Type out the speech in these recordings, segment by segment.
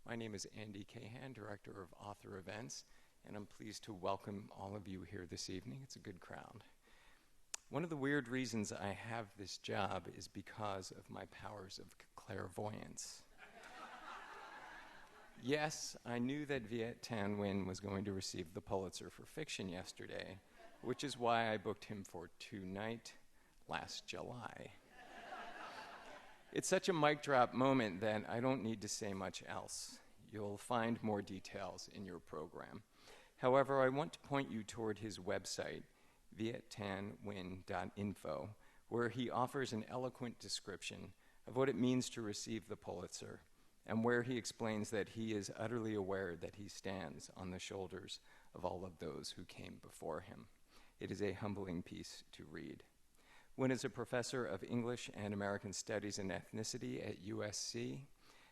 My name is Andy Cahan, Director of Author Events, and I'm pleased to welcome all of you here this evening. It's a good crowd. One of the weird reasons I have this job is because of my powers of clairvoyance. Yes, I knew that Viet Thanh Nguyen was going to receive the Pulitzer for fiction yesterday, which is why I booked him for tonight last July. It's such a mic drop moment that I don't need to say much else. You'll find more details in your program. However, I want to point you toward his website, vietthanhnguyen.info, where he offers an eloquent description of what it means to receive the Pulitzer, and where he explains that he is utterly aware that he stands on the shoulders of all of those who came before him. It is a humbling piece to read. Nguyen is a professor of English and American Studies and Ethnicity at USC,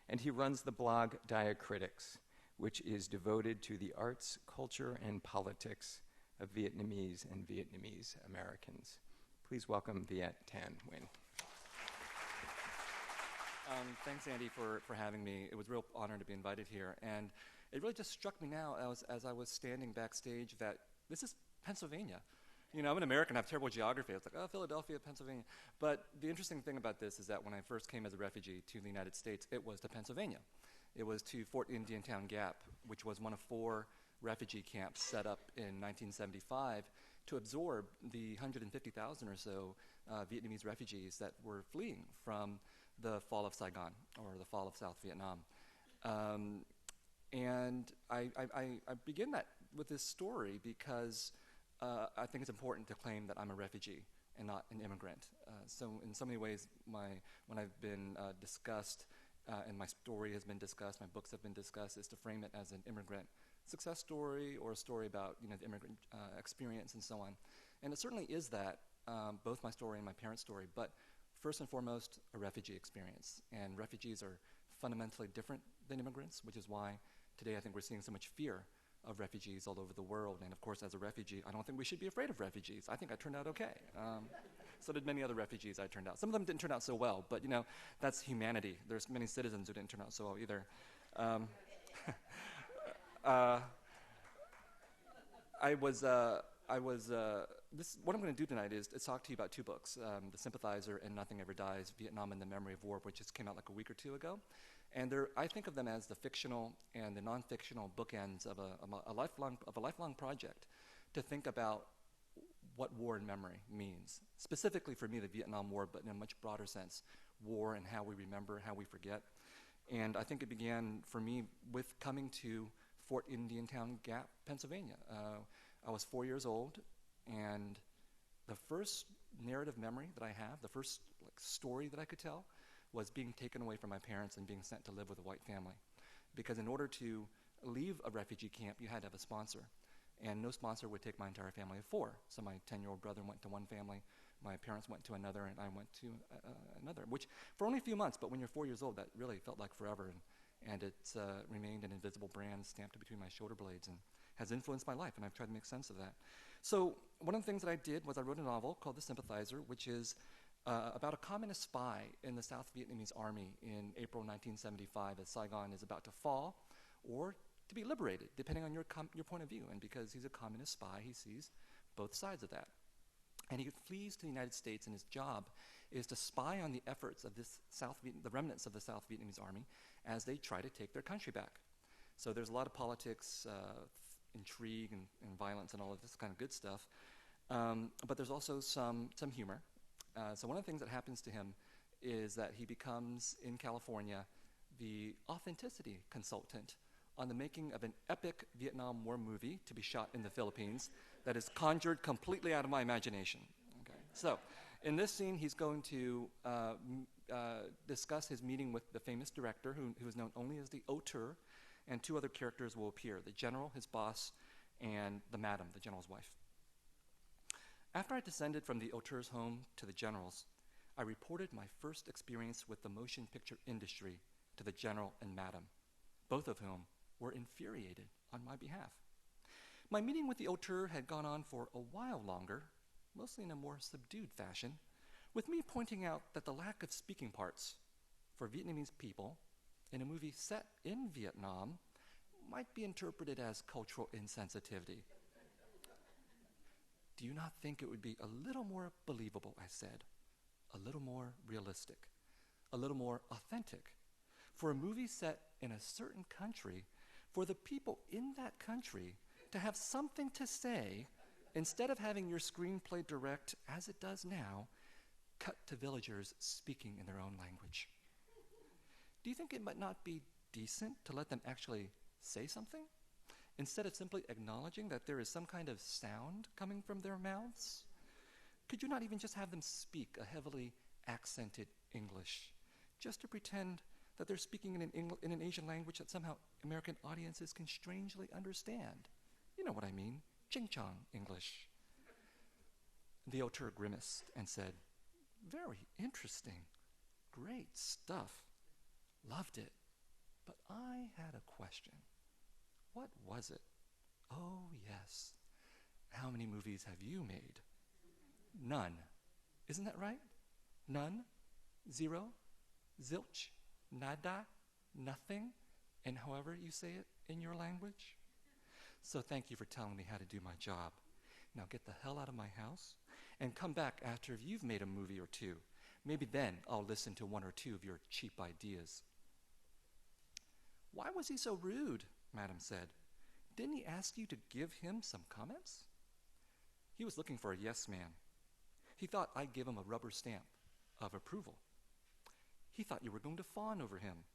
and he runs the blog Diacritics, which is devoted to the arts, culture, and politics of Vietnamese and Vietnamese Americans. Please welcome Viet Thanh Nguyen. Thanks, Andy, for having me. It was a real honor to be invited here. And it really just struck me now as I was standing backstage that this is Pennsylvania. You know, I'm an American, I have terrible geography. It's like, oh, Philadelphia, Pennsylvania. But the interesting thing about this is that when I first came as a refugee to the United States, it was to Pennsylvania. It was to Fort Indiantown Gap, which was one of 4 refugee camps set up in 1975 to absorb the 150,000 or so Vietnamese refugees that were fleeing from the fall of Saigon, or the fall of South Vietnam. And I begin that with this story because I think it's important to claim that I'm a refugee and not an immigrant. So in so many ways, when I've been discussed, and my story has been discussed, my books have been discussed, is to frame it as an immigrant success story or a story about the immigrant experience and so on. And it certainly is that, both my story and my parents' story, but first and foremost, a refugee experience. And refugees are fundamentally different than immigrants, which is why today I think we're seeing so much fear of refugees all over the world. And of course, as a refugee, I don't think we should be afraid of refugees. I think I turned out okay. So did many other refugees I turned out. Some of them didn't turn out so well, but that's humanity. There's many citizens who didn't turn out so well either. What I'm going to do tonight is talk to you about 2 books, The Sympathizer and Nothing Ever Dies, Vietnam and the Memory of War, which just came out like a week or 2 ago. And I think of them as the fictional and the non-fictional bookends of a lifelong project to think about what war and memory means. Specifically for me, the Vietnam War, but in a much broader sense, war and how we remember, how we forget. And I think it began for me with coming to Fort Indiantown Gap, Pennsylvania. I was 4 years old, and the first narrative memory that I have, the first story that I could tell, was being taken away from my parents and being sent to live with a white family. Because in order to leave a refugee camp, you had to have a sponsor. And no sponsor would take my entire family of 4. So my 10-year-old brother went to one family, my parents went to another, and I went to another, which for only a few months, but when you're 4 years old, that really felt like forever. And it's remained an invisible brand stamped between my shoulder blades and has influenced my life, and I've tried to make sense of that. So one of the things that I did was I wrote a novel called The Sympathizer, which is about a communist spy in the South Vietnamese army in April 1975 as Saigon is about to fall or to be liberated, depending on your point of view. And because he's a communist spy, he sees both sides of that. And he flees to the United States, and his job is to spy on the efforts of the remnants of the South Vietnamese army as they try to take their country back. So there's a lot of politics, intrigue, and violence, and all of this kind of good stuff. But there's also some humor. So one of the things that happens to him is that he becomes, in California, the authenticity consultant on the making of an epic Vietnam War movie to be shot in the Philippines that is conjured completely out of my imagination. Okay. So in this scene, he's going to discuss his meeting with the famous director, who is known only as the auteur, and 2 other characters will appear, the general, his boss, and the madam, the general's wife. After I descended from the auteur's home to the general's, I reported my first experience with the motion picture industry to the general and madam, both of whom were infuriated on my behalf. My meeting with the auteur had gone on for a while longer, mostly in a more subdued fashion, with me pointing out that the lack of speaking parts for Vietnamese people in a movie set in Vietnam might be interpreted as cultural insensitivity. Do you not think it would be a little more believable, I said, a little more realistic, a little more authentic, for a movie set in a certain country, for the people in that country to have something to say instead of having your screenplay direct, as it does now, cut to villagers speaking in their own language? Do you think it might not be decent to let them actually say something, instead of simply acknowledging that there is some kind of sound coming from their mouths? Could you not even just have them speak a heavily accented English, just to pretend that they're speaking in an Asian language that somehow American audiences can strangely understand? You know what I mean, ching-chong English. The auteur grimaced and said, "Very interesting, great stuff, loved it, but I had a question. What was it? Oh, yes. How many movies have you made?" None. Isn't that right? None? Zero? Zilch? Nada? Nothing? And however you say it in your language? So thank you for telling me how to do my job. Now get the hell out of my house and come back after you've made a movie or two. Maybe then I'll listen to one or two of your cheap ideas. "Why was he so rude?" Madam said. "Didn't he ask you to give him some comments?" He was looking for a yes man. He thought I'd give him a rubber stamp of approval. He thought you were going to fawn over him.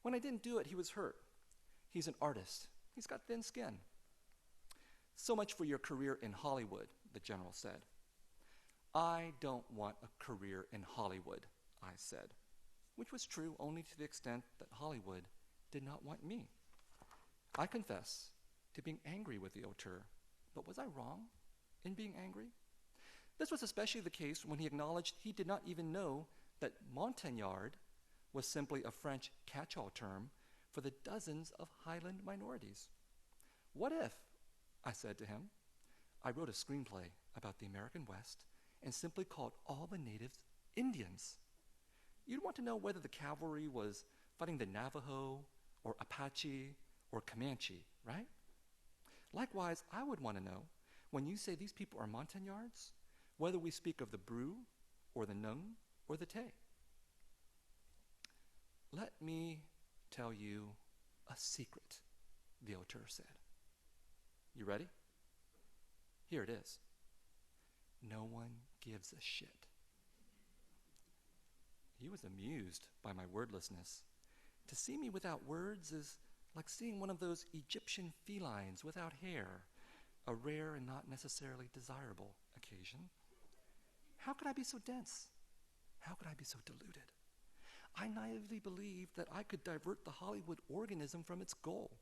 When I didn't do it, he was hurt. He's an artist. He's got thin skin. "So much for your career in Hollywood," the general said. "I don't want a career in Hollywood," I said, which was true only to the extent that Hollywood did not want me. I confess to being angry with the auteur, but was I wrong in being angry? This was especially the case when he acknowledged he did not even know that Montagnard was simply a French catch-all term for the dozens of Highland minorities. "What if," I said to him, "I wrote a screenplay about the American West and simply called all the natives Indians? You'd want to know whether the cavalry was fighting the Navajo or Apache or Comanche, right? Likewise, I would want to know, when you say these people are Montagnards, whether we speak of the Bru or the Nung or the Tay." "Let me tell you a secret," the auteur said. "You ready? Here it is. No one gives a shit." He was amused by my wordlessness. To see me without words is like seeing one of those Egyptian felines without hair, a rare and not necessarily desirable occasion. How could I be so dense? How could I be so deluded? I naively believed that I could divert the Hollywood organism from its goal,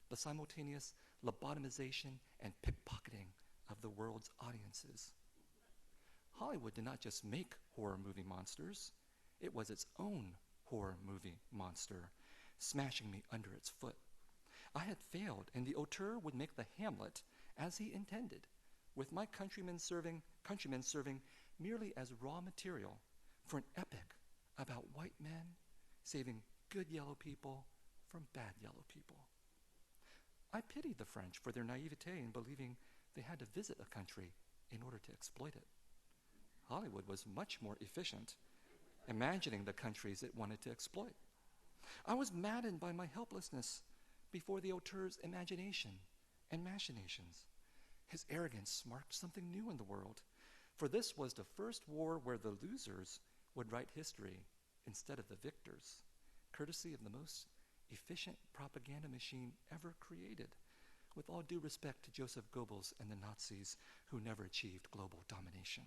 the simultaneous lobotomization and pickpocketing of the world's audiences. Hollywood did not just make horror movie monsters, it was its own horror movie monster, smashing me under its foot. I had failed, and the auteur would make the Hamlet as he intended, with my countrymen serving merely as raw material for an epic about white men saving good yellow people from bad yellow people. I pitied the French for their naivete in believing they had to visit a country in order to exploit it. Hollywood was much more efficient, imagining the countries it wanted to exploit. I was maddened by my helplessness before the auteur's imagination and machinations. His arrogance marked something new in the world, for this was the first war where the losers would write history instead of the victors, courtesy of the most efficient propaganda machine ever created, with all due respect to Joseph Goebbels and the Nazis, who never achieved global domination.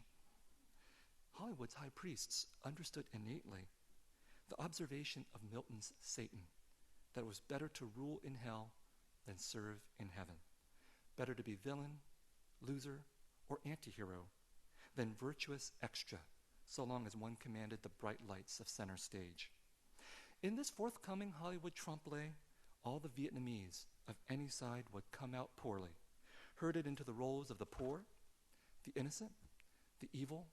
Hollywood's high priests understood innately the observation of Milton's Satan, that it was better to rule in hell than serve in heaven, better to be villain, loser, or anti-hero than virtuous extra, so long as one commanded the bright lights of center stage. In this forthcoming Hollywood trompe-l'oeil, all the Vietnamese of any side would come out poorly, herded into the roles of the poor, the innocent, the evil,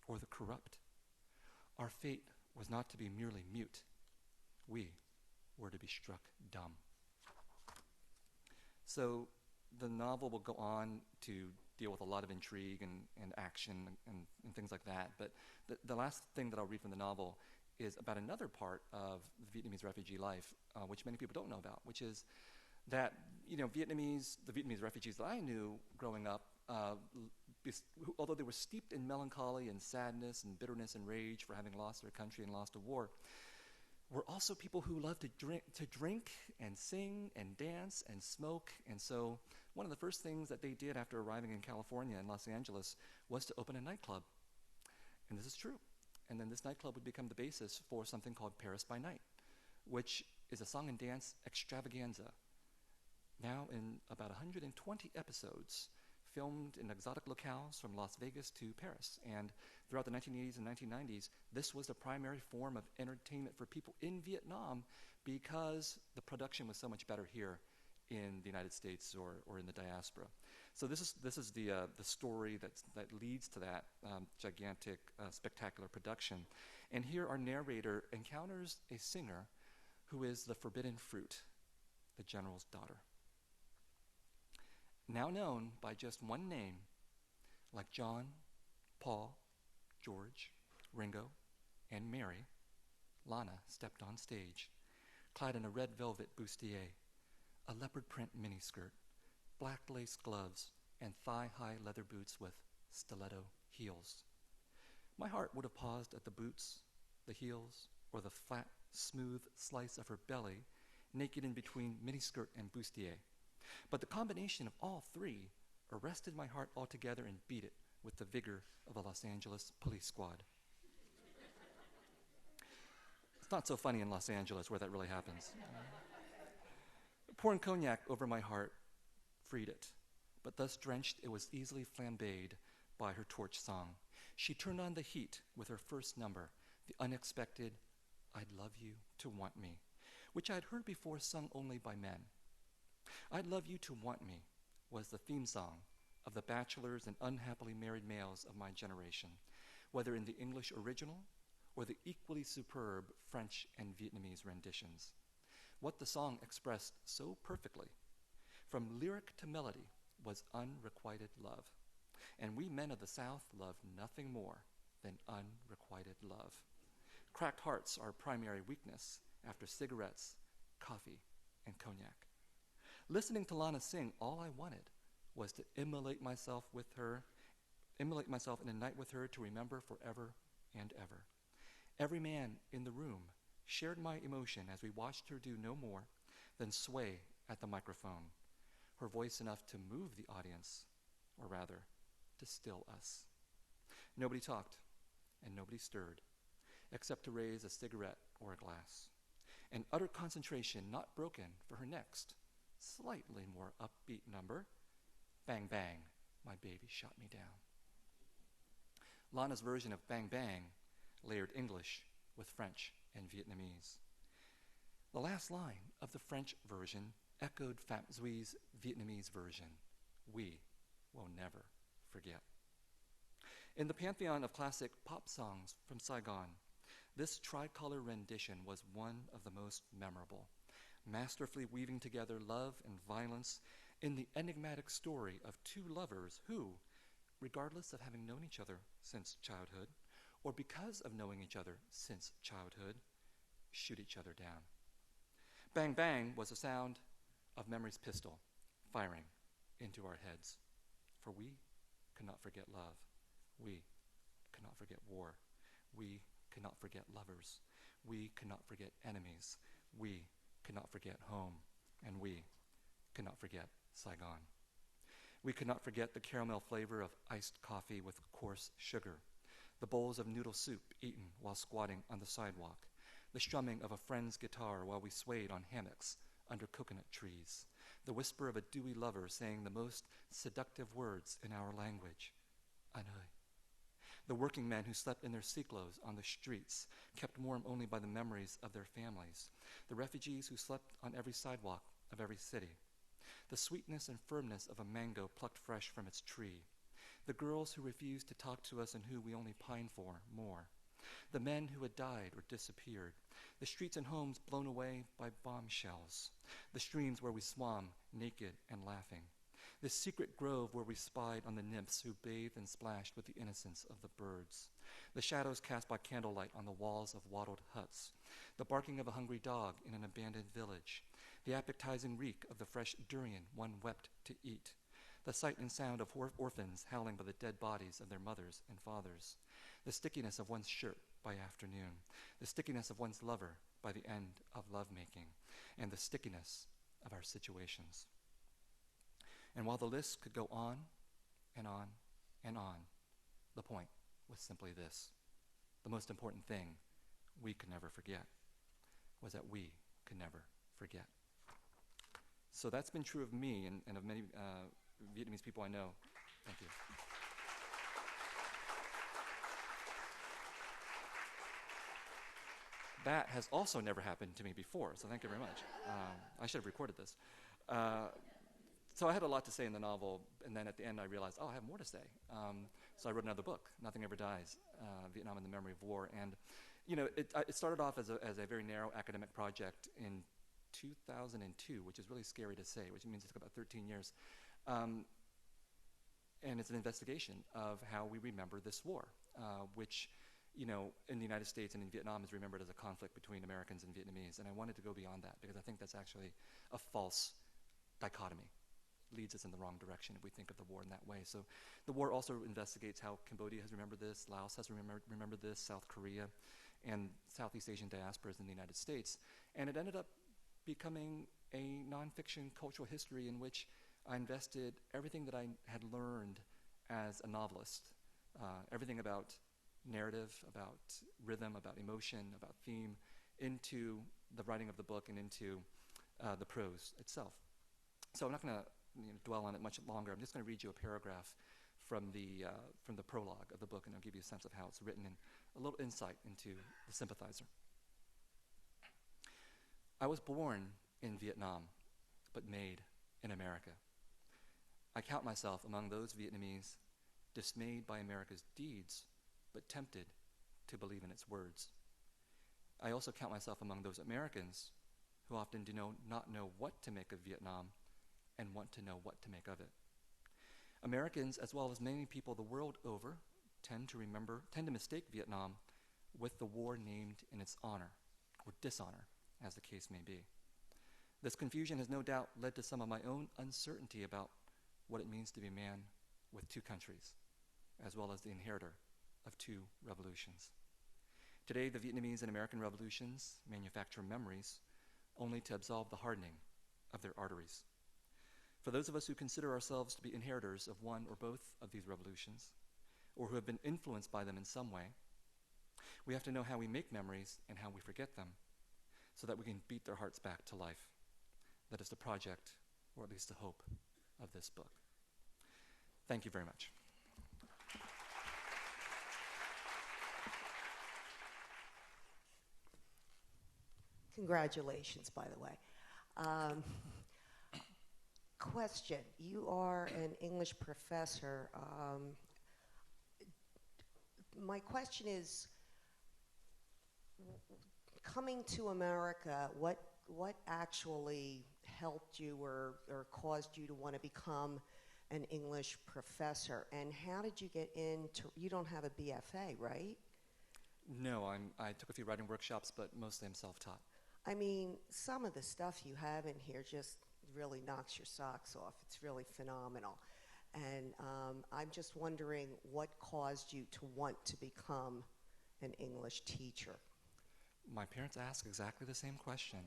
or the corrupt. Our fate was not to be merely mute. We were to be struck dumb. So the novel will go on to deal with a lot of intrigue and action and things like that. But the last thing that I'll read from the novel is about another part of Vietnamese refugee life, which many people don't know about, which is that the Vietnamese refugees that I knew growing up, although they were steeped in melancholy and sadness and bitterness and rage for having lost their country and lost a war, were also people who loved to drink and sing and dance and smoke. And so one of the first things that they did after arriving in California and Los Angeles was to open a nightclub. And this is true. And then this nightclub would become the basis for something called Paris by Night, which is a song and dance extravaganza, now in about 120 episodes, filmed in exotic locales from Las Vegas to Paris. And throughout the 1980s and 1990s, this was the primary form of entertainment for people in Vietnam because the production was so much better here in the United States or in the diaspora. So this is the story that leads to that gigantic, spectacular production. And here our narrator encounters a singer who is the forbidden fruit, the general's daughter. Now known by just one name, like John, Paul, George, Ringo, and Mary, Lana stepped on stage, clad in a red velvet bustier, a leopard print miniskirt, black lace gloves, and thigh-high leather boots with stiletto heels. My heart would have paused at the boots, the heels, or the flat, smooth slice of her belly, naked in between miniskirt and bustier. But the combination of all three arrested my heart altogether and beat it with the vigor of a Los Angeles police squad. It's not so funny in Los Angeles where that really happens. Pouring cognac over my heart freed it, but thus drenched it was easily flambéed by her torch song. She turned on the heat with her first number, the unexpected "I'd love you to want me," which I had heard before sung only by men. "I'd love you to want me" was the theme song of the bachelors and unhappily married males of my generation, whether in the English original or the equally superb French and Vietnamese renditions. What the song expressed so perfectly, from lyric to melody, was unrequited love. And we men of the South love nothing more than unrequited love. Cracked hearts are our primary weakness after cigarettes, coffee, and cognac. Listening to Lana sing, all I wanted was to immolate myself in a night with her to remember forever and ever. Every man in the room shared my emotion as we watched her do no more than sway at the microphone, her voice enough to move the audience, or rather, to still us. Nobody talked and nobody stirred, except to raise a cigarette or a glass. And utter concentration not broken for her next, slightly more upbeat number, "Bang Bang, My Baby Shot Me Down." Lana's version of "Bang Bang" layered English with French and Vietnamese. The last line of the French version echoed Pham Duy's Vietnamese version, "We will never forget." In the pantheon of classic pop songs from Saigon, this tricolor rendition was one of the most memorable, masterfully weaving together love and violence in the enigmatic story of two lovers who, regardless of having known each other since childhood, or because of knowing each other since childhood, shoot each other down. Bang Bang was the sound of memory's pistol firing into our heads. For we cannot forget love. We cannot forget war. We cannot forget lovers. We cannot forget enemies. We cannot forget home. And we cannot forget Saigon. We cannot forget the caramel flavor of iced coffee with coarse sugar, the bowls of noodle soup eaten while squatting on the sidewalk, the strumming of a friend's guitar while we swayed on hammocks under coconut trees, the whisper of a dewy lover saying the most seductive words in our language, "Anoi." The working men who slept in their cyclos on the streets, kept warm only by the memories of their families, the refugees who slept on every sidewalk of every city, the sweetness and firmness of a mango plucked fresh from its tree, the girls who refused to talk to us and who we only pine for more, the men who had died or disappeared, the streets and homes blown away by bombshells, the streams where we swam naked and laughing, the secret grove where we spied on the nymphs who bathed and splashed with the innocence of the birds, the shadows cast by candlelight on the walls of wattled huts, the barking of a hungry dog in an abandoned village, the appetizing reek of the fresh durian one wept to eat, the sight and sound of orphans howling by the dead bodies of their mothers and fathers, the stickiness of one's shirt by afternoon, the stickiness of one's lover by the end of lovemaking, and the stickiness of our situations. And while the list could go on and on and on, the point was simply this. The most important thing we could never forget was that we could never forget. So that's been true of me and of many Vietnamese people I know. Thank you. That has also never happened to me before, so thank you very much. I should have recorded this. So I had a lot to say in the novel, and then at the end I realized, oh, I have more to say. So I wrote another book, Nothing Ever Dies, Vietnam in the Memory of War. And you know, it started off as a very narrow academic project in 2002, which is really scary to say, which means it took about 13 years. And it's an investigation of how we remember this war, which, you know, in the United States and in Vietnam is remembered as a conflict between Americans and Vietnamese. And I wanted to go beyond that because I think that's actually a false dichotomy. Leads us in the wrong direction if we think of the war in that way. So the war also investigates how Cambodia has remembered this, Laos has remembered this, South Korea, and Southeast Asian diasporas in the United States. And it ended up becoming a nonfiction cultural history in which I invested everything that I had learned as a novelist, everything about narrative, about rhythm, about emotion, about theme, into the writing of the book and into the prose itself. So I'm not going to dwell on it much longer. I'm just going to read you a paragraph from the prologue of the book, and I'll give you a sense of how it's written and a little insight into the Sympathizer. I was born in Vietnam, but made in America. I count myself among those Vietnamese dismayed by America's deeds, but tempted to believe in its words. I also count myself among those Americans who often do not know what to make of Vietnam and want to know what to make of it. Americans, as well as many people the world over, tend to mistake Vietnam with the war named in its honor, or dishonor, as the case may be. This confusion has no doubt led to some of my own uncertainty about what it means to be a man with two countries, as well as the inheritor of two revolutions. Today, the Vietnamese and American revolutions manufacture memories only to absolve the hardening of their arteries. For those of us who consider ourselves to be inheritors of one or both of these revolutions, or who have been influenced by them in some way, we have to know how we make memories and how we forget them, so that we can beat their hearts back to life. That is the project, or at least the hope, of this book. Thank you very much. Congratulations, by the way. Question, you are an English professor. My question is, coming to America, what actually helped you or caused you to want to become an English professor? And how did you get into, you don't have a BFA, right? No, I took a few writing workshops, but mostly I'm self-taught. I mean, some of the stuff you have in here just really knocks your socks off. It's really phenomenal. And I'm just wondering what caused you to want to become an English teacher? My parents asked exactly the same question.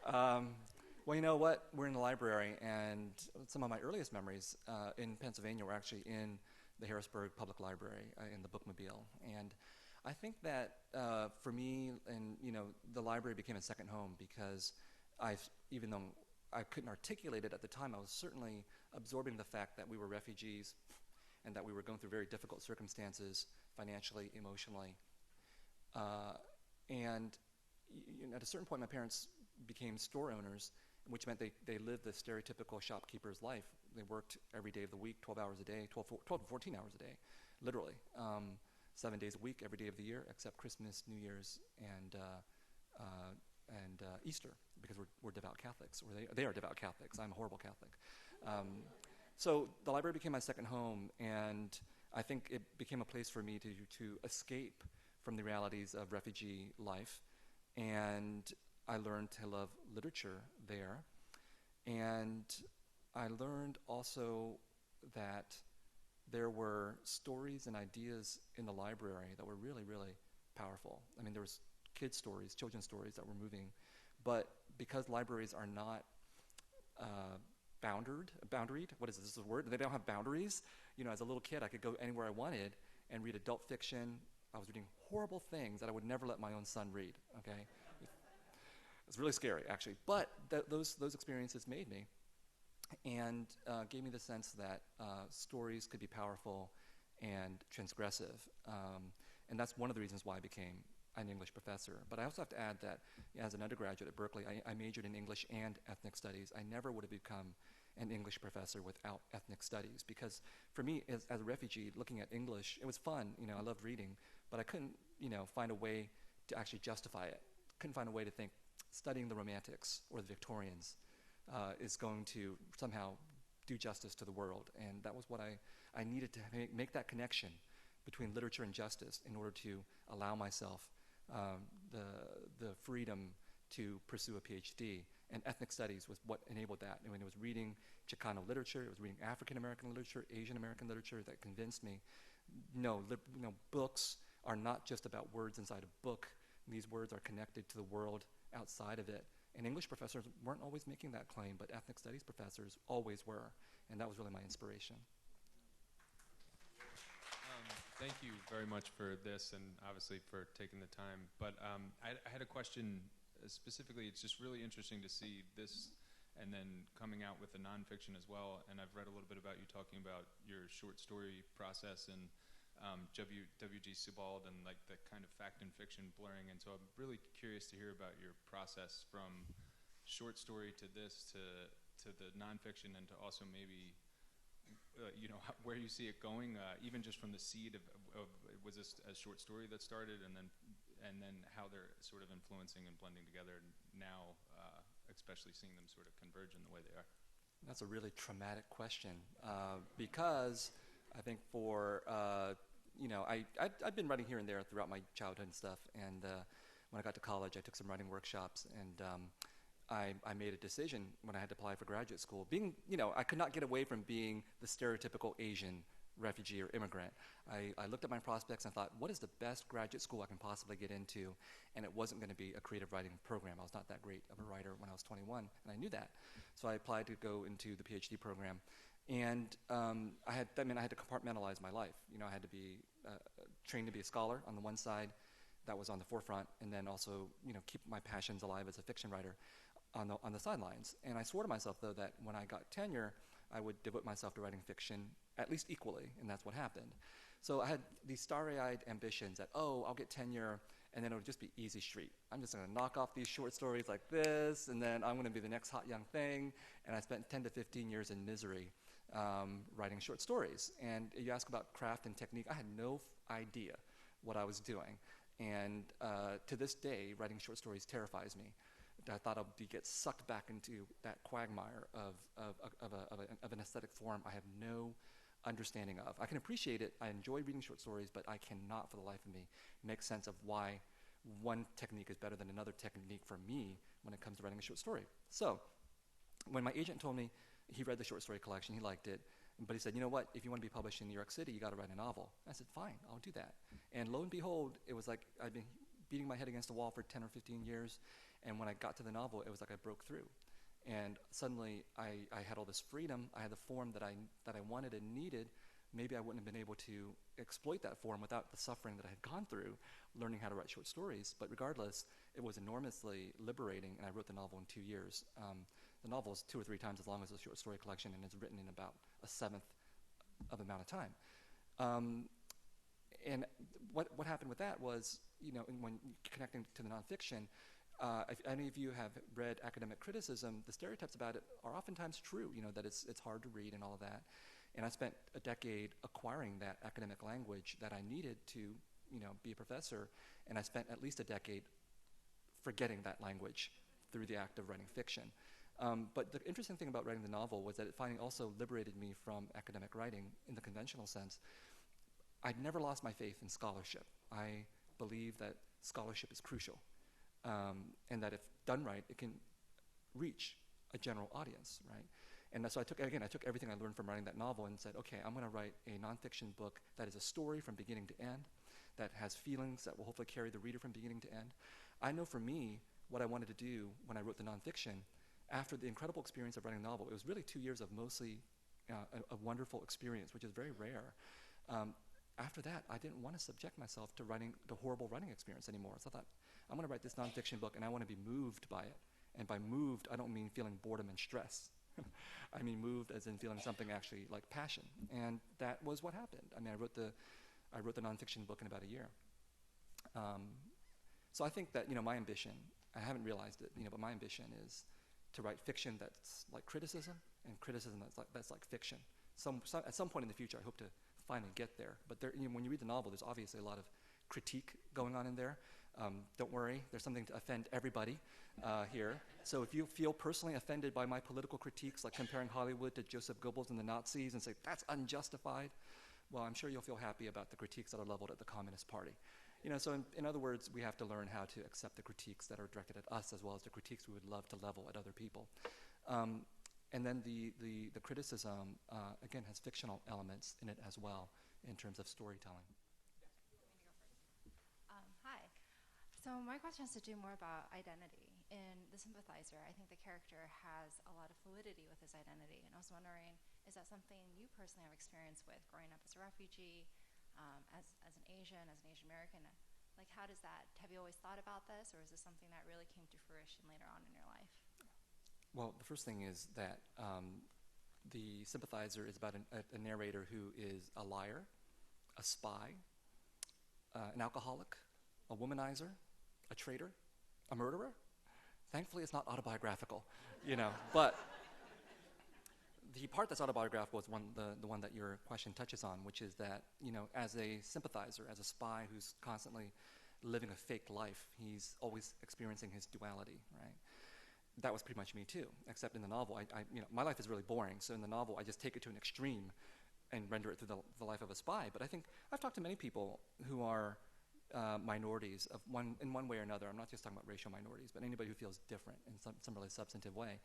Well, you know what? We're in the library, and some of my earliest memories in Pennsylvania were actually in the Harrisburg Public Library in the bookmobile. And I think that for me, and the library became a second home because even though I couldn't articulate it at the time, I was certainly absorbing the fact that we were refugees and that we were going through very difficult circumstances financially, emotionally. And at a certain point, my parents became store owners, which meant they lived the stereotypical shopkeeper's life. They worked every day of the week, 12 hours a day, 12 to 14 hours a day, literally. 7 days a week, every day of the year, except Christmas, New Year's, and Easter, because we're devout Catholics, or they are devout Catholics. I'm a horrible Catholic. So the library became my second home, and I think it became a place for me to escape from the realities of refugee life, and I learned to love literature there, and I learned also that there were stories and ideas in the library that were really, really powerful. I mean, there was kids' stories, children's stories that were moving, but because libraries are not boundaried, what is this, is a word? They don't have boundaries. You know, as a little kid, I could go anywhere I wanted and read adult fiction. I was reading horrible things that I would never let my own son read, okay? It's really scary, actually. But those experiences made me and gave me the sense that stories could be powerful and transgressive. And that's one of the reasons why I became an English professor. But I also have to add that as an undergraduate at Berkeley, I majored in English and ethnic studies. I never would have become an English professor without ethnic studies, because for me, as a refugee, looking at English, it was fun. You know, I loved reading, but I couldn't, find a way to actually justify it. Couldn't find a way to think studying the Romantics or the Victorians is going to somehow do justice to the world. And that was what I needed to make that connection between literature and justice in order to allow myself the freedom to pursue a PhD. And ethnic studies was what enabled that. I mean, it was reading Chicano literature, it was reading African American literature, Asian American literature that convinced me, books are not just about words inside a book. These words are connected to the world outside of it. And English professors weren't always making that claim, but ethnic studies professors always were. And that was really my inspiration. Thank you very much for this, and obviously for taking the time. But I had a question specifically. It's just really interesting to see this, and then coming out with the nonfiction as well. And I've read a little bit about you talking about your short story process and W.G. Sebald and like the kind of fact and fiction blurring. And so I'm really curious to hear about your process from short story to this to the nonfiction, and to also maybe where you see it going, even just from the seed of was this a short story that started, and then how they're sort of influencing and blending together now, especially seeing them sort of converge in the way they are. That's a really traumatic question, because I think for I've been writing here and there throughout my childhood and stuff, and when I got to college, I took some writing workshops, and I made a decision when I had to apply for graduate school. I could not get away from being the stereotypical Asian refugee or immigrant. I looked at my prospects and thought, what is the best graduate school I can possibly get into? And it wasn't going to be a creative writing program. I was not that great of a writer when I was 21, and I knew that. So I applied to go into the PhD program. And I had to compartmentalize my life. I had to be trained to be a scholar on the one side, that was on the forefront, and then also keep my passions alive as a fiction writer on the sidelines. And I swore to myself, though, that when I got tenure, I would devote myself to writing fiction at least equally, and that's what happened. So I had these starry-eyed ambitions that, I'll get tenure, and then it would just be easy street. I'm just going to knock off these short stories like this, and then I'm going to be the next hot young thing. And I spent 10 to 15 years in misery writing short stories. And you ask about craft and technique, I had no idea what I was doing. And to this day, writing short stories terrifies me. I thought I'd get sucked back into that quagmire of an aesthetic form I have no understanding of. I can appreciate it. I enjoy reading short stories, but I cannot for the life of me make sense of why one technique is better than another technique for me when it comes to writing a short story. So when my agent told me he read the short story collection, he liked it, but he said, you know what, if you want to be published in New York City, you got to write a novel. I said, fine, I'll do that. And lo and behold, it was like I'd been beating my head against the wall for 10 or 15 years, and when I got to the novel, it was like I broke through. And suddenly, I had all this freedom. I had the form that I wanted and needed. Maybe I wouldn't have been able to exploit that form without the suffering that I had gone through learning how to write short stories. But regardless, it was enormously liberating, and I wrote the novel in 2 years. The novel is 2 or 3 times as long as the short story collection, and it's written in about a seventh of the amount of time. And what happened with that was, when connecting to the nonfiction, if any of you have read academic criticism, the stereotypes about it are oftentimes true, that it's hard to read and all of that. And I spent a decade acquiring that academic language that I needed to, be a professor, and I spent at least a decade forgetting that language through the act of writing fiction. But the interesting thing about writing the novel was that it finally also liberated me from academic writing in the conventional sense. I'd never lost my faith in scholarship. I believe that scholarship is crucial, and that if done right, it can reach a general audience, right? And so I took everything I learned from writing that novel and said, okay, I'm going to write a nonfiction book that is a story from beginning to end, that has feelings that will hopefully carry the reader from beginning to end. I know for me, what I wanted to do when I wrote the nonfiction, after the incredible experience of writing a novel, it was really 2 years of mostly a wonderful experience, which is very rare. After that, I didn't want to subject myself to writing the horrible writing experience anymore. So I thought, I'm going to write this nonfiction book, and I want to be moved by it. And by moved, I don't mean feeling boredom and stress. I mean moved as in feeling something actually like passion. And that was what happened. I mean, I wrote the nonfiction book in about a year. So I think that, my ambition, I haven't realized it, but my ambition is to write fiction that's like criticism, and criticism that's like fiction. At some point in the future, I hope to finally get there. But when you read the novel, there's obviously a lot of critique going on in there. Don't worry, there's something to offend everybody here. So if you feel personally offended by my political critiques, like comparing Hollywood to Joseph Goebbels and the Nazis and say, that's unjustified, well, I'm sure you'll feel happy about the critiques that are leveled at the Communist Party. So in other words, we have to learn how to accept the critiques that are directed at us as well as the critiques we would love to level at other people. And then the criticism, again, has fictional elements in it as well in terms of storytelling. Hi. So my question has to do more about identity. In The Sympathizer, I think the character has a lot of fluidity with his identity, and I was wondering, is that something you personally have experience with growing up as a refugee, as an Asian American? Like, how does that, have you always thought about this, or is this something that really came to fruition later on in your life? Well, the first thing is that The Sympathizer is about a narrator who is a liar, a spy, an alcoholic, a womanizer, a traitor, a murderer. Thankfully, it's not autobiographical, but the part that's autobiographical is the one that your question touches on, which is that, as a sympathizer, as a spy who's constantly living a fake life, he's always experiencing his duality, right? That was pretty much me too, except in the novel, my life is really boring, so in the novel, I just take it to an extreme and render it through the life of a spy. But I think I've talked to many people who are minorities in one way or another. I'm not just talking about racial minorities, but anybody who feels different in some really substantive way.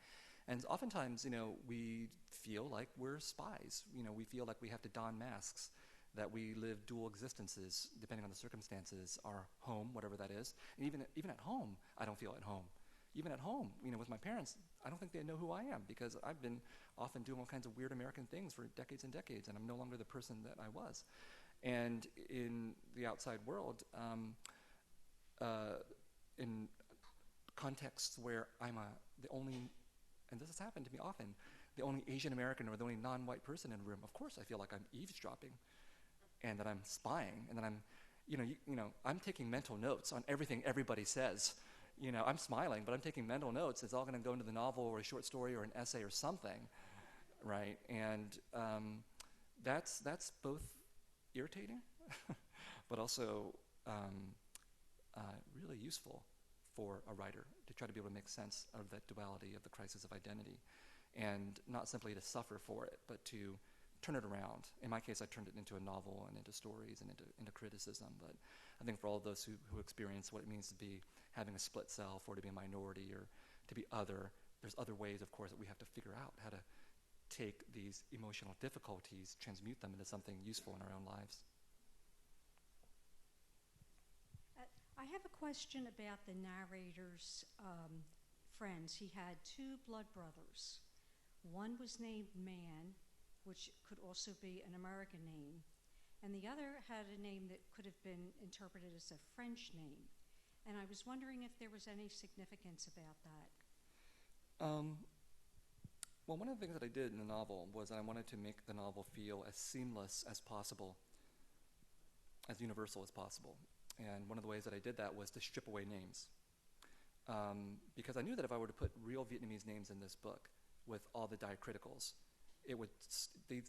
And oftentimes, we feel like we're spies. We feel like we have to don masks, that we live dual existences depending on the circumstances, our home, whatever that is. And even at home, I don't feel at home. Even at home, with my parents, I don't think they know who I am because I've been often doing all kinds of weird American things for decades and decades, and I'm no longer the person that I was. And in the outside world, in contexts where I'm the only, and this has happened to me often, the only Asian American or the only non-white person in a room, of course I feel like I'm eavesdropping and that I'm spying and that I'm, I'm taking mental notes on everything everybody says. I'm smiling, but I'm taking mental notes. It's all going to go into the novel or a short story or an essay or something, right? And that's both irritating, but also really useful for a writer to try to be able to make sense of that duality of the crisis of identity, and not simply to suffer for it, but to turn it around. In my case, I turned it into a novel and into stories and into criticism. But I think for all of those who experience what it means to be having a split self or to be a minority or to be other, there's other ways, of course, that we have to figure out how to take these emotional difficulties, transmute them into something useful in our own lives. I have a question about the narrator's friends. He had two blood brothers. One was named Man, which could also be an American name, and the other had a name that could have been interpreted as a French name. And I was wondering if there was any significance about that. Well, one of the things that I did in the novel was I wanted to make the novel feel as seamless as possible, as universal as possible. And one of the ways that I did that was to strip away names. Because I knew that if I were to put real Vietnamese names in this book with all the diacriticals,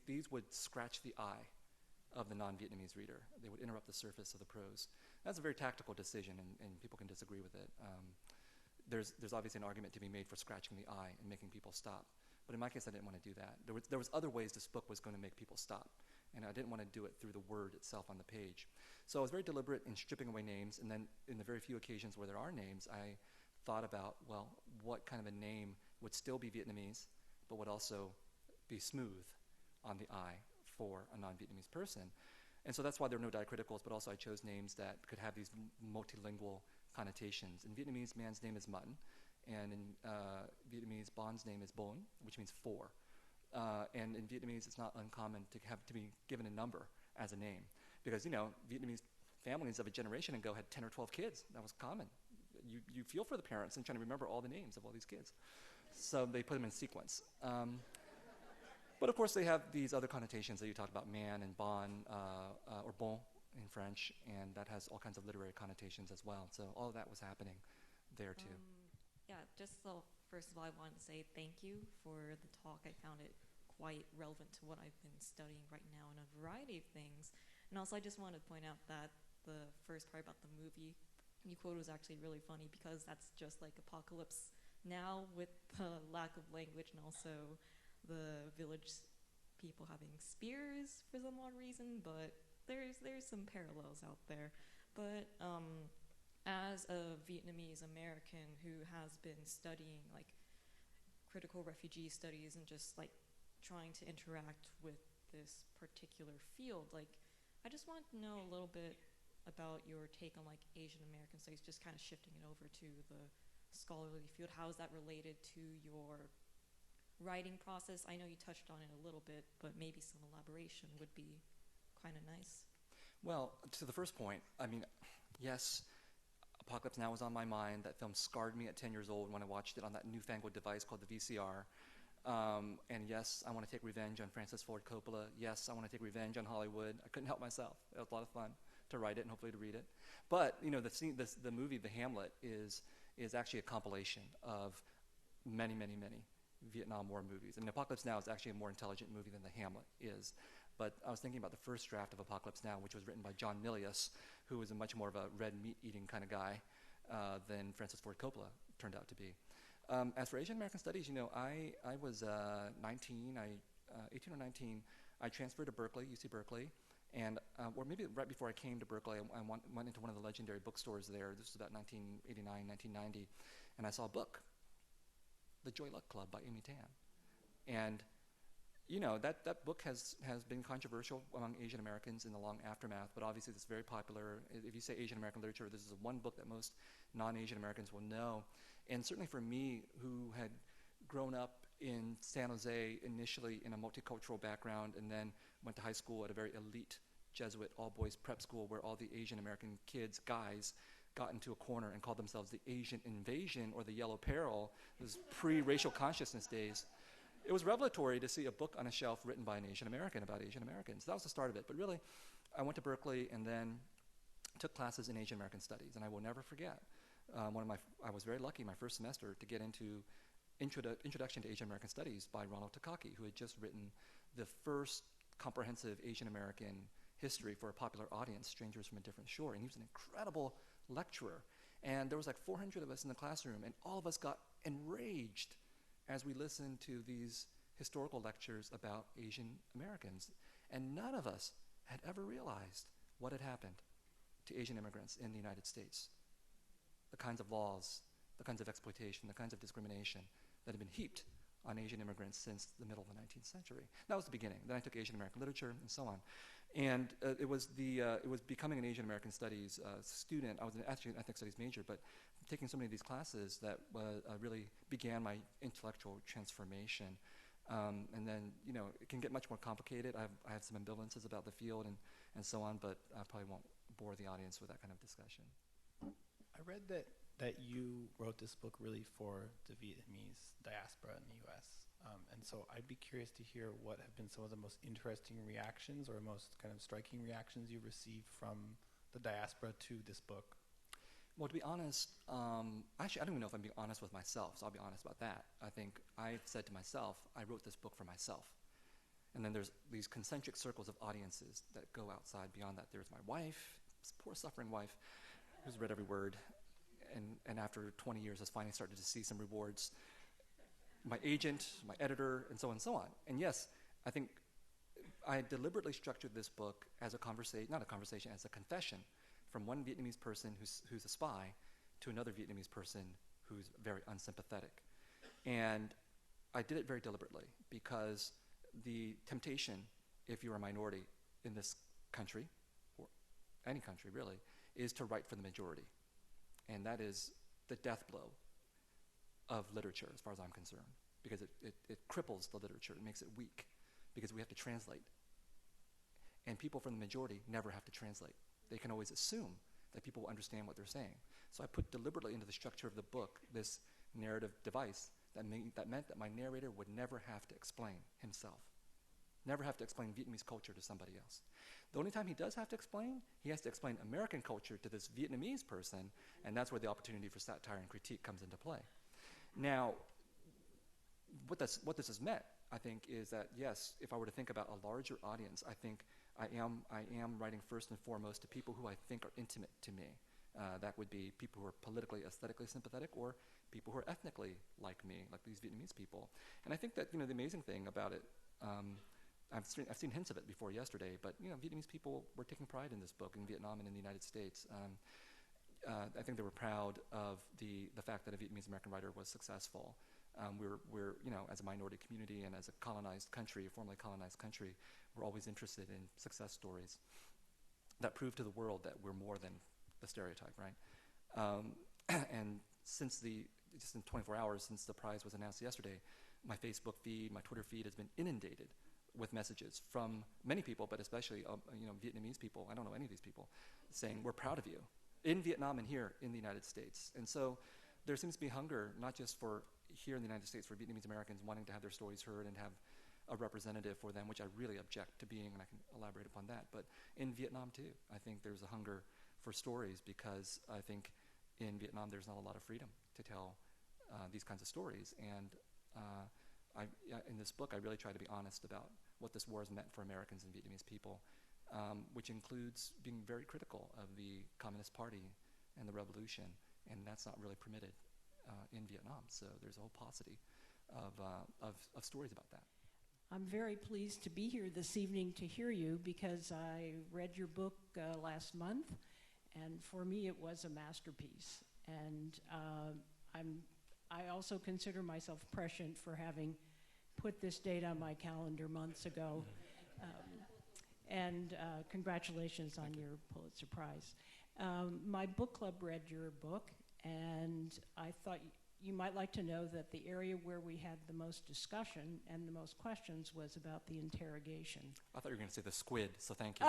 these would scratch the eye of the non-Vietnamese reader. They would interrupt the surface of the prose. That's a very tactical decision, and people can disagree with it. There's obviously an argument to be made for scratching the eye and making people stop. But in my case, I didn't want to do that. There was other ways this book was going to make people stop, and I didn't want to do it through the word itself on the page. So I was very deliberate in stripping away names, and then in the very few occasions where there are names, I thought about, well, what kind of a name would still be Vietnamese, but would also be smooth on the eye for a non-Vietnamese person. And so that's why there are no diacriticals, but also I chose names that could have these multilingual connotations. In Vietnamese, man's name is Mutton, and in Vietnamese, Bon's name is Bon, which means four. And in Vietnamese, it's not uncommon to be given a number as a name, because Vietnamese families of a generation ago had 10 or 12 kids. That was common. You feel for the parents and trying to remember all the names of all these kids. So they put them in sequence. But of course, they have these other connotations that you talked about, man and bon, or bon in French, and that has all kinds of literary connotations as well. So all of that was happening there too. Yeah, just so first of all, I wanted to say thank you for the talk. I found it quite relevant to what I've been studying right now in a variety of things. And also, I just wanted to point out that the first part about the movie you quoted was actually really funny, because that's just like Apocalypse Now with the lack of language, and also the village people having spears for some odd reason, but there's some parallels out there. But as a Vietnamese American who has been studying like critical refugee studies and just like trying to interact with this particular field, like I just want to know a little bit about your take on like Asian American studies, just kind of shifting it over to the scholarly field. How is that related to your writing process? I know you touched on it a little bit, but maybe some elaboration would be kind of nice. Well, to the first point, I mean, yes, Apocalypse Now was on my mind. That film scarred me at 10 years old when I watched it on that newfangled device called the VCR. And yes, I want to take revenge on Francis Ford Coppola. Yes, I want to take revenge on Hollywood. I couldn't help myself. It was a lot of fun to write it and hopefully to read it. But the movie, The Hamlet, is actually a compilation of many, many, many Vietnam War movies. And Apocalypse Now is actually a more intelligent movie than The Hamlet is. But I was thinking about the first draft of Apocalypse Now, which was written by John Milius, who was a much more of a red meat-eating kind of guy than Francis Ford Coppola turned out to be. As for Asian American studies, I was 18 or 19. I transferred to Berkeley, UC Berkeley, and or maybe right before I came to Berkeley, I went into one of the legendary bookstores there. This was about 1989, 1990, and I saw a book, The Joy Luck Club by Amy Tan. And that book has been controversial among Asian Americans in the long aftermath, but obviously it's very popular. If you say Asian American literature, this is one book that most non-Asian Americans will know. And certainly for me, who had grown up in San Jose initially in a multicultural background and then went to high school at a very elite Jesuit all-boys prep school where all the Asian American kids, guys, got into a corner and called themselves the Asian Invasion or the Yellow Peril. It was pre-racial consciousness days. It was revelatory to see a book on a shelf written by an Asian American about Asian Americans. That was the start of it. But really, I went to Berkeley and then took classes in Asian American studies. And I will never forget, I was very lucky my first semester to get into Introduction to Asian American Studies by Ronald Takaki, who had just written the first comprehensive Asian American history for a popular audience, Strangers from a Different Shore. And he was an incredible lecturer. And there was like 400 of us in the classroom, and all of us got enraged as we listened to these historical lectures about Asian Americans. And none of us had ever realized what had happened to Asian immigrants in the United States. The kinds of laws, the kinds of exploitation, the kinds of discrimination that had been heaped on Asian immigrants since the middle of the 19th century. That was the beginning. Then I took Asian American literature and so on. And it was becoming an Asian American studies student. I was actually an ethnic studies major, but taking so many of these classes that really began my intellectual transformation. And then, it can get much more complicated. I have some ambivalences about the field and so on, but I probably won't bore the audience with that kind of discussion. I read that you wrote this book really for the Vietnamese diaspora in the U.S. And so I'd be curious to hear what have been some of the most interesting reactions or most kind of striking reactions you've received from the diaspora to this book. Well, to be honest, actually, I don't even know if I'm being honest with myself, so I'll be honest about that. I think I said to myself, I wrote this book for myself. And then there's these concentric circles of audiences that go outside beyond that. There's my wife, this poor suffering wife, who's read every word, and after 20 years has finally started to see some rewards. My agent, my editor, and so on and so on. And yes, I think I deliberately structured this book as a conversation, not a conversation, as a confession from one Vietnamese person who's a spy to another Vietnamese person who's very unsympathetic. And I did it very deliberately because the temptation, if you're a minority in this country, or any country really, is to write for the majority. And that is the death blow of literature, as far as I'm concerned, because it cripples the literature, it makes it weak, because we have to translate. And people from the majority never have to translate. They can always assume that people will understand what they're saying. So I put deliberately into the structure of the book this narrative device that meant that my narrator would never have to explain himself, never have to explain Vietnamese culture to somebody else. The only time he does have to explain, he has to explain American culture to this Vietnamese person, and that's where the opportunity for satire and critique comes into play. Now, what this has meant, I think, is that yes, if I were to think about a larger audience, I think I am writing first and foremost to people who I think are intimate to me. That would be people who are politically, aesthetically sympathetic, or people who are ethnically like me, like these Vietnamese people. And I think that the amazing thing about it, I've seen hints of it before yesterday, but Vietnamese people were taking pride in this book in Vietnam and in the United States. I think they were proud of the fact that a Vietnamese American writer was successful. We're as a minority community and as a colonized country, a formerly colonized country, we're always interested in success stories that prove to the world that we're more than the stereotype, right? And just in 24 hours since the prize was announced yesterday, my Facebook feed, my Twitter feed has been inundated with messages from many people, but especially Vietnamese people. I don't know any of these people, saying we're proud of you in Vietnam and here in the United States. And so there seems to be hunger, not just for here in the United States, for Vietnamese Americans wanting to have their stories heard and have a representative for them, which I really object to being, and I can elaborate upon that. But in Vietnam too, I think there's a hunger for stories, because I think in Vietnam there's not a lot of freedom to tell these kinds of stories. And in this book, I really try to be honest about what this war has meant for Americans and Vietnamese people, which includes being very critical of the Communist Party and the revolution, and that's not really permitted in Vietnam. So there's a whole paucity of stories about that. I'm very pleased to be here this evening to hear you, because I read your book last month, and for me it was a masterpiece. And I also consider myself prescient for having put this date on my calendar months ago. And congratulations on your Pulitzer Prize. My book club read your book, and I thought you might like to know that the area where we had the most discussion and the most questions was about the interrogation. I thought you were going to say the squid, so thank you.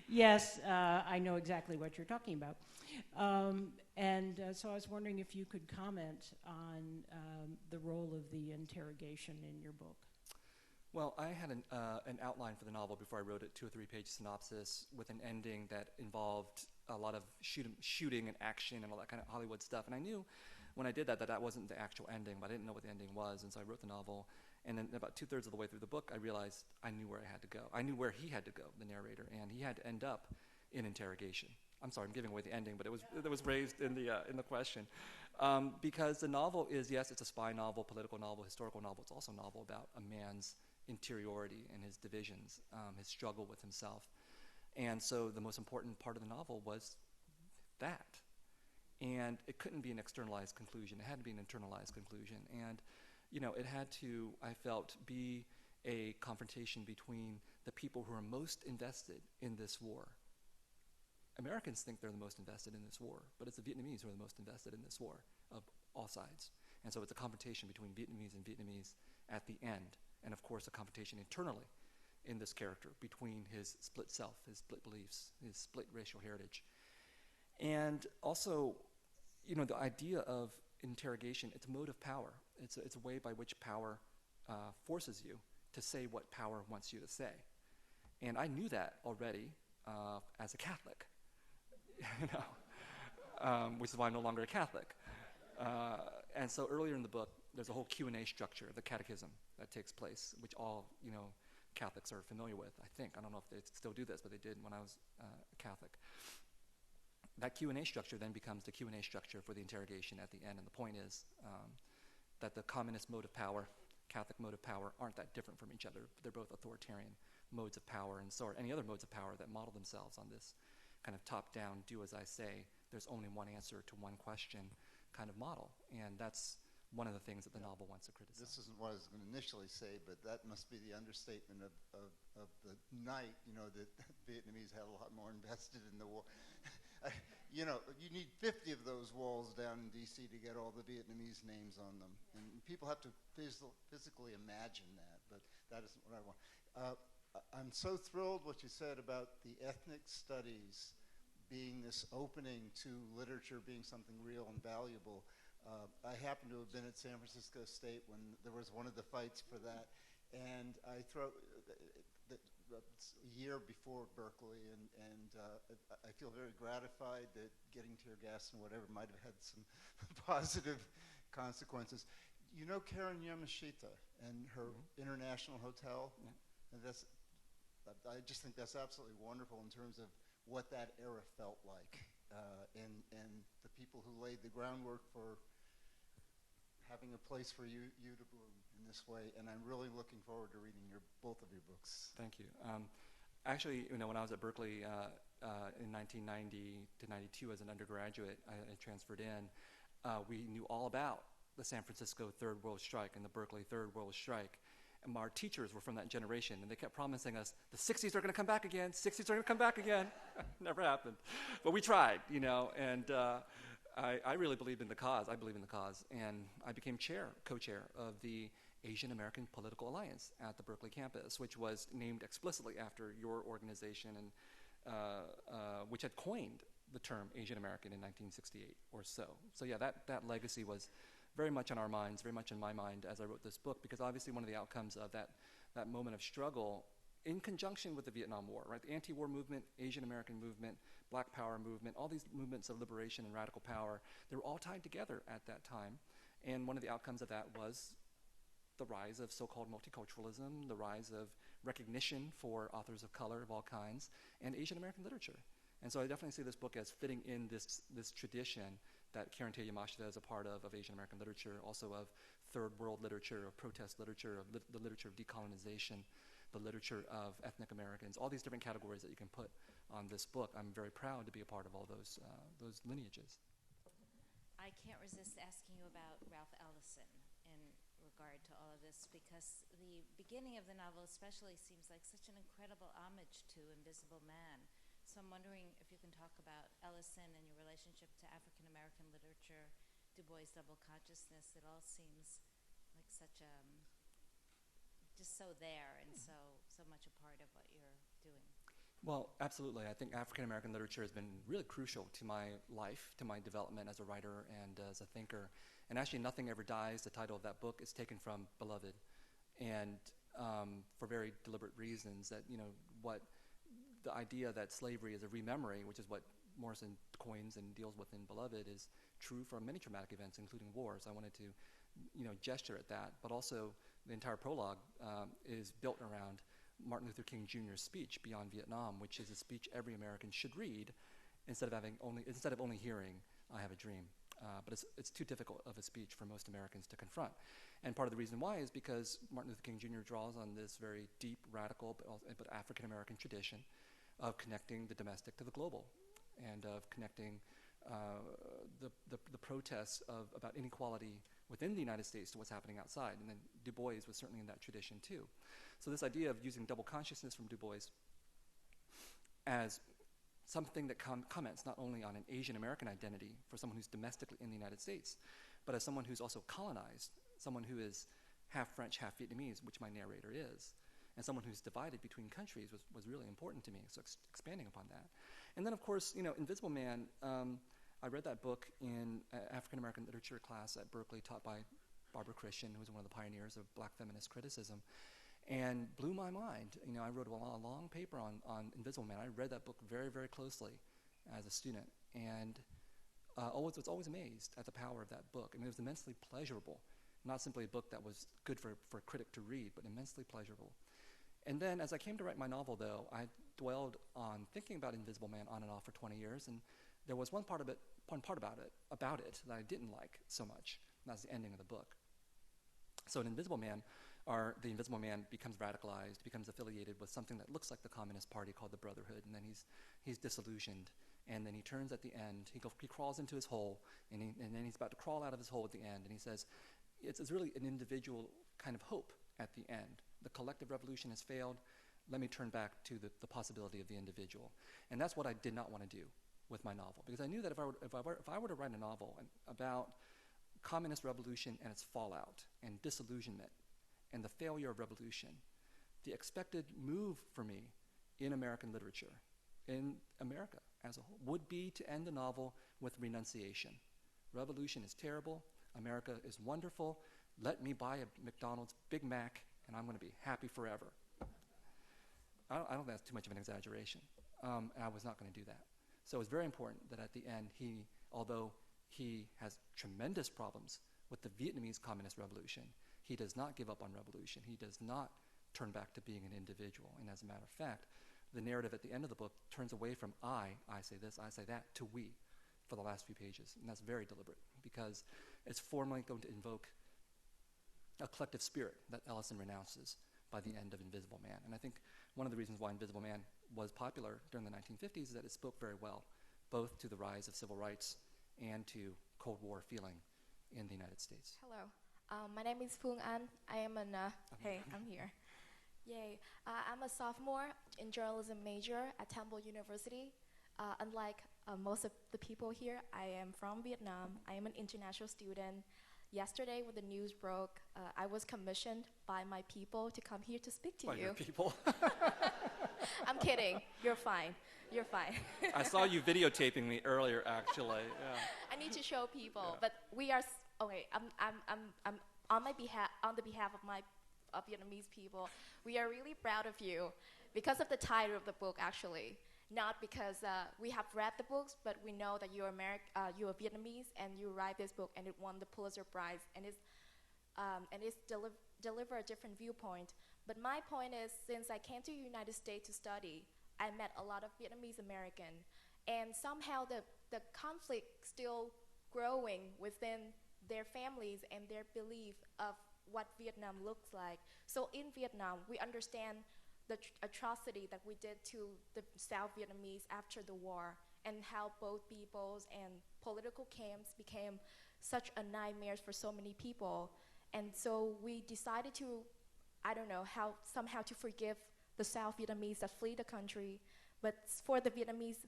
Yes, I know exactly what you're talking about. So I was wondering if you could comment on the role of the interrogation in your book. Well, I had an outline for the novel before I wrote it, 2 or 3 page synopsis with an ending that involved a lot of shooting and action and all that kind of Hollywood stuff. And I knew when I did that wasn't the actual ending, but I didn't know what the ending was. And so I wrote the novel. And then about 2/3 of the way through the book, I realized I knew where I had to go. I knew where he had to go, the narrator, and he had to end up in interrogation. I'm sorry, I'm giving away the ending, but it was raised in the question. Because the novel is, yes, it's a spy novel, political novel, historical novel. It's also a novel about a man's interiority and his divisions, his struggle with himself. And so the most important part of the novel was that. And it couldn't be an externalized conclusion. It had to be an internalized conclusion. And, it had to, I felt, be a confrontation between the people who are most invested in this war. Americans think they're the most invested in this war, but it's the Vietnamese who are the most invested in this war of all sides. And so it's a confrontation between Vietnamese and Vietnamese at the end. And of course, a confrontation internally in this character between his split self, his split beliefs, his split racial heritage. And also, the idea of interrogation, it's a mode of power. It's a way by which power forces you to say what power wants you to say. And I knew that already as a Catholic, which is why I'm no longer a Catholic. And so earlier in the book, there's a whole Q&A structure, the catechism. that takes place, which all, Catholics are familiar with, I think. I don't know if they still do this, but they did when I was Catholic. That Q&A structure then becomes the Q&A structure for the interrogation at the end, and the point is that the communist mode of power, Catholic mode of power, aren't that different from each other. They're both authoritarian modes of power, and so are any other modes of power that model themselves on this kind of top-down, do as I say, there's only one answer to one question kind of model, and that's one of the things that the novel wants to criticize. This isn't what I was going to initially say, but that must be the understatement of the night, that Vietnamese had a lot more invested in the war. You need 50 of those walls down in D.C. to get all the Vietnamese names on them. And people have to physically imagine that, but that isn't what I want. I'm so thrilled what you said about the ethnic studies being this opening to literature being something real and valuable. I happened to have been at San Francisco State when there was one of the fights for that, and it's a year before Berkeley, and I feel very gratified that getting tear gas and whatever might have had some positive consequences. You know Karen Yamashita and her international hotel? Yeah. And I just think that's absolutely wonderful in terms of what that era felt like, and the people who laid the groundwork for having a place for you to bloom in this way. And I'm really looking forward to reading both of your books. Thank you. Actually, when I was at Berkeley in 1990 to 92 as an undergraduate, I transferred in. We knew all about the San Francisco Third World Strike and the Berkeley Third World Strike. And our teachers were from that generation, and they kept promising us, the 60s are going to come back again, 60s are going to come back again. Never happened. But we tried, and I really believed in the cause. I believe in the cause. And I became co-chair of the Asian American Political Alliance at the Berkeley campus, which was named explicitly after your organization, and which had coined the term Asian American in 1968 or so. So yeah, that legacy was very much on our minds, very much in my mind as I wrote this book, because obviously one of the outcomes of that moment of struggle in conjunction with the Vietnam War, right? The anti-war movement, Asian American movement, Black Power movement, all these movements of liberation and radical power, they were all tied together at that time. And one of the outcomes of that was the rise of so-called multiculturalism, the rise of recognition for authors of color of all kinds, and Asian American literature. And so I definitely see this book as fitting in this tradition that Karen T. Yamashita is a part of Asian American literature, also of third world literature, of protest literature, of the literature of decolonization, the literature of ethnic Americans, all these different categories that you can put on this book. I'm very proud to be a part of all those lineages. I can't resist asking you about Ralph Ellison in regard to all of this, because the beginning of the novel especially seems like such an incredible homage to Invisible Man. So I'm wondering if you can talk about Ellison and your relationship to African American literature, Du Bois' double consciousness. It all seems like such a, just so there and so much a part of what you're doing. Well, absolutely. I think African American literature has been really crucial to my life, to my development as a writer and as a thinker. And actually, Nothing Ever Dies, the title of that book, is taken from Beloved, and for very deliberate reasons. That what the idea that slavery is a rememory, which is what Morrison coins and deals with in Beloved, is true for many traumatic events, including wars. I wanted to, gesture at that, but also the entire prologue is built around Martin Luther King Jr.'s speech Beyond Vietnam, which is a speech every American should read instead of only hearing I Have a Dream. But it's too difficult of a speech for most Americans to confront. And part of the reason why is because Martin Luther King Jr. draws on this very deep, radical, but African American tradition of connecting the domestic to the global, and of connecting the protests about inequality within the United States to what's happening outside. And then Du Bois was certainly in that tradition too. So this idea of using double consciousness from Du Bois as something that comments not only on an Asian American identity for someone who's domestically in the United States, but as someone who's also colonized, someone who is half French, half Vietnamese, which my narrator is, and someone who's divided between countries was really important to me, so expanding upon that. And then, of course, Invisible Man, I read that book in African American literature class at Berkeley, taught by Barbara Christian, who was one of the pioneers of Black feminist criticism, and blew my mind. I wrote a long paper on Invisible Man. I read that book very, very closely as a student, and was always amazed at the power of that book. I mean, it was immensely pleasurable not simply a book that was good for a critic to read, but immensely pleasurable. And then as I came to write my novel, though, I dwelled on thinking about Invisible Man on and off for 20 years, and there was one part about it that I didn't like so much, and that's the ending of the book. So in Invisible Man, the Invisible Man becomes radicalized, becomes affiliated with something that looks like the Communist Party called the Brotherhood, and then he's disillusioned, and then he turns at the end, he crawls into his hole, and then he's about to crawl out of his hole at the end, and he says, it's really an individual kind of hope at the end. The collective revolution has failed. Let me turn back to the possibility of the individual. And that's what I did not want to do with my novel, because I knew that if I were to write a novel about communist revolution and its fallout and disillusionment and the failure of revolution, the expected move for me in American literature, in America as a whole, would be to end the novel with renunciation. Revolution is terrible. America is wonderful. Let me buy a McDonald's Big Mac, and I'm going to be happy forever. I don't think that's too much of an exaggeration. And I was not going to do that. So it's very important that at the end, although he has tremendous problems with the Vietnamese Communist Revolution, he does not give up on revolution. He does not turn back to being an individual. And as a matter of fact, the narrative at the end of the book turns away from I say this, I say that, to we for the last few pages. And that's very deliberate, because it's formally going to invoke a collective spirit that Ellison renounces by the end of Invisible Man. And I think one of the reasons why Invisible Man was popular during the 1950s is that it spoke very well, both to the rise of civil rights and to Cold War feeling in the United States. Hello, my name is Phương An. I am hey, I'm here. Yay. I'm a sophomore in journalism major at Temple University. Unlike most of the people here, I am from Vietnam. I am an international student. Yesterday, when the news broke, I was commissioned by my people to come here to speak to you. By your people? I'm kidding. You're fine. You're fine. I saw you videotaping me earlier, actually. Yeah. I need to show people, Yeah. but we are okay. I'm on the behalf of my Vietnamese people. We are really proud of you because of the title of the book, actually. Not because we have read the books, but we know that you're Vietnamese and you write this book and it won the Pulitzer Prize and it's deliver a different viewpoint. But my point is, since I came to the United States to study, I met a lot of Vietnamese American, and somehow the conflict still growing within their families and their belief of what Vietnam looks like. So in Vietnam, we understand the atrocity that we did to the South Vietnamese after the war, and how both peoples and political camps became such a nightmare for so many people. And so we decided to, somehow to forgive the South Vietnamese that flee the country. But for the Vietnamese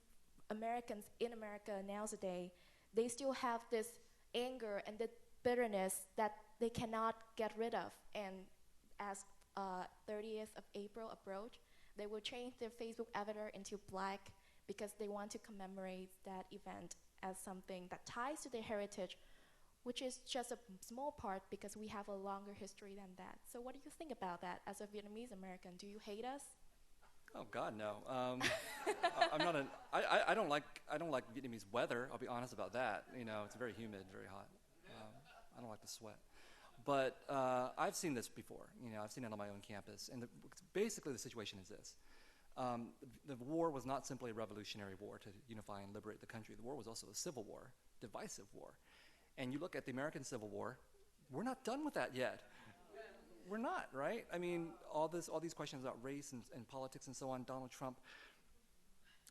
Americans in America nowadays, they still have this anger and the bitterness that they cannot get rid of. And as 30th of April approach, they will change their Facebook avatar into black because they want to commemorate that event as something that ties to their heritage, which is just a small part because we have a longer history than that. So what do you think about that as a Vietnamese American? Do you hate us? Oh God, no. I don't like Vietnamese weather. I'll be honest about that. It's very humid, very hot. I don't like the sweat. But I've seen this before. I've seen it on my own campus. And basically the situation is this. The war was not simply a revolutionary war to unify and liberate the country. The war was also a civil war, divisive war. And you look at the American Civil War, we're not done with that yet. We're not, right? I mean, all these questions about race and politics and so on, Donald Trump,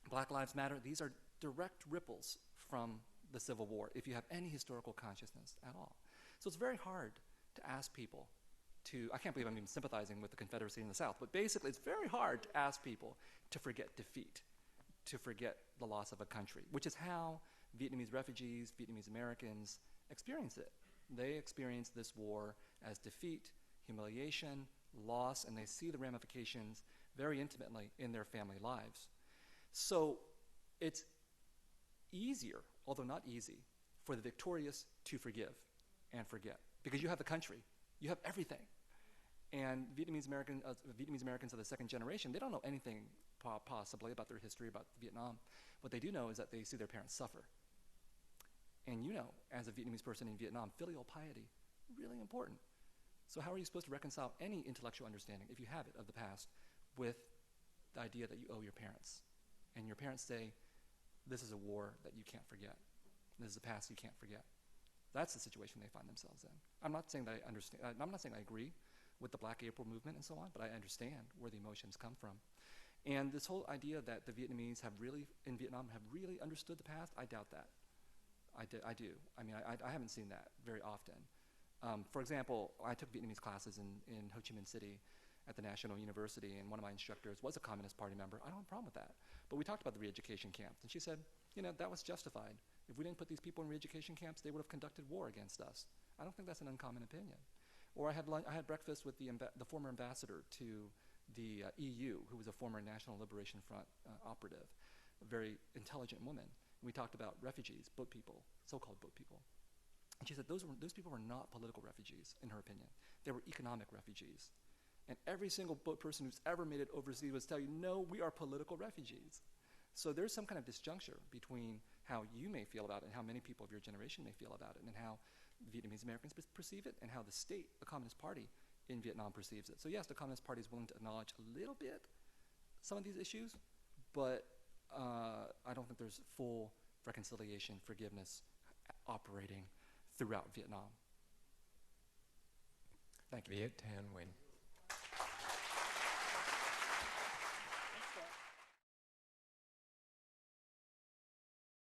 Black Lives Matter, these are direct ripples from the Civil War, if you have any historical consciousness at all. So it's very hard to ask people I can't believe I'm even sympathizing with the Confederacy in the South, but basically it's very hard to ask people to forget defeat, to forget the loss of a country, which is how Vietnamese refugees, Vietnamese Americans experience it. They experience this war as defeat, humiliation, loss, and they see the ramifications very intimately in their family lives. So it's easier, although not easy, for the victorious to forgive and forget, because you have the country, you have everything. And Vietnamese Americans of the second generation, they don't know anything possibly about their history, about Vietnam. What they do know is that they see their parents suffer. And as a Vietnamese person in Vietnam, filial piety really important. So how are you supposed to reconcile any intellectual understanding, if you have it, of the past with the idea that you owe your parents? And your parents say, this is a war that you can't forget. This is a past you can't forget. That's the situation they find themselves in. I'm not saying that I understand, I'm not saying I agree with the Black April movement and so on, but I understand where the emotions come from. And this whole idea that the Vietnamese have really, in Vietnam, have really understood the past, I doubt that. I do. I mean, I haven't seen that very often. For example, I took Vietnamese classes in Ho Chi Minh City at the National University, and one of my instructors was a Communist Party member. I don't have a problem with that. But we talked about the re-education camps, and she said, you know, that was justified. If we didn't put these people in re-education camps, they would have conducted war against us. I don't think that's an uncommon opinion. Or I had breakfast with the former ambassador to the EU, who was a former National Liberation Front operative, a very intelligent woman. And we talked about refugees, boat people, so-called boat people. And she said those people were not political refugees, in her opinion. They were economic refugees. And every single boat person who's ever made it overseas would tell you, no, we are political refugees. So there's some kind of disjuncture between how you may feel about it and how many people of your generation may feel about it, and how Vietnamese Americans perceive it, and how the state, the Communist Party in Vietnam, perceives it. So yes, the Communist Party is willing to acknowledge a little bit some of these issues, but I don't think there's full reconciliation, forgiveness operating throughout Vietnam. Thank you. Viet Thanh Nguyen.